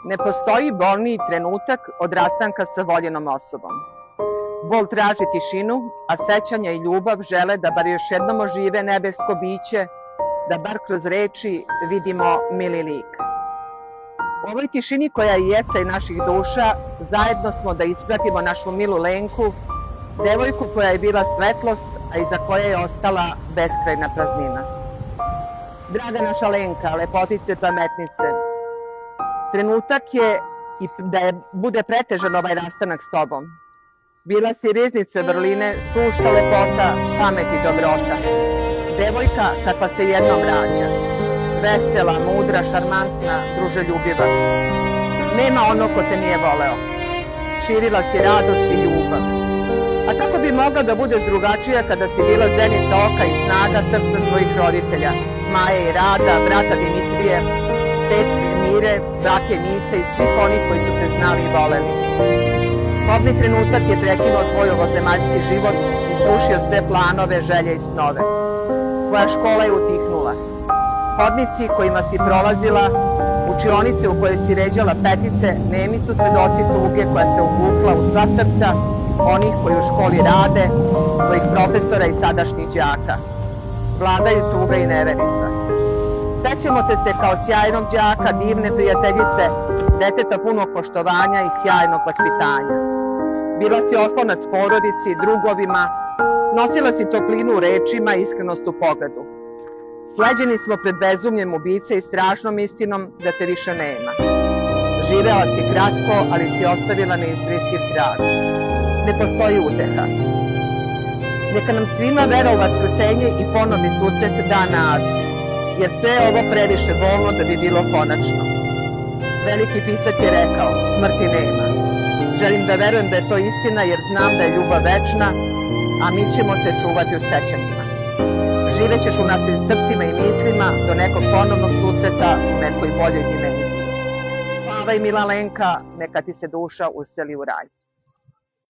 Ne postoji bolniji trenutak od rastanka sa voljenom osobom. Bol traži tišinu, a sećanja i ljubav žele da bar još jednom ožive nebesko biće, da bar kroz reči vidimo mili lik. U ovoj tišini koja je jecaj naših duša, zajedno smo da ispratimo našu milu Lenku, devojku koja je bila svetlost, a iza koje je ostala beskrajna praznina. Draga naša Lenka, lepotice, pametnice, trenutak je i da je bude pretežan ovaj rastanak s tobom. Bila si riznice vrline, sušta lepota, pamet i dobrota. Devojka kakva se jednom rađa. Vesela, mudra, šarmantna, druželjubiva. Nema ono ko te nije voleo. Širila si radost i ljubav. A kako bi mogla da budeš drugačija kada si bila zenica oka i snaga srca svojih roditelja, Maje i Rada, brata Dimitrije, tetke Mire, brake Mice i svih onih koji su te znali i voleli. Kobni trenutak je prekinuo tvoj ovozemaljski život i srušio sve planove, želje i snove. Tvoja škola je utihnula. Hodnici kojima si prolazila, učionice u kojoj si ređala petice, nemi su svedoci tuge koja se uvukla u sva srca onih koji u školi rade, tvojih profesora i sadašnjih đaka. Vladaju tuga i neverica. Sećamo te se kao sjajnog đaka, divne prijateljice, deteta punog poštovanja i sjajnog vaspitanja. Bila si oslonac porodici, drugovima, nosila si toplinu u rečima i iskrenost u pogledu. Sleđeni smo pred bezumljem ubice i strašnom istinom da te više nema. Živela si kratko, ali si ostavila neizbrisiv trag. Ne postoji uteha. Neka nam svima vera u vaskrsenje i ponovni susret da nadu, jer sve je ovo previše bolno da bi bilo konačno. Veliki pisac je rekao, smrti nema. Želim da verujem da je to istina jer znam da je ljubav večna, a mi ćemo te čuvati u sećanjima. Živećeš u našim srcima i mislima do nekog ponovnog susreta u nekoj boljoj dimenziji. Slava i mila Lenka, neka ti se duša useli u raj.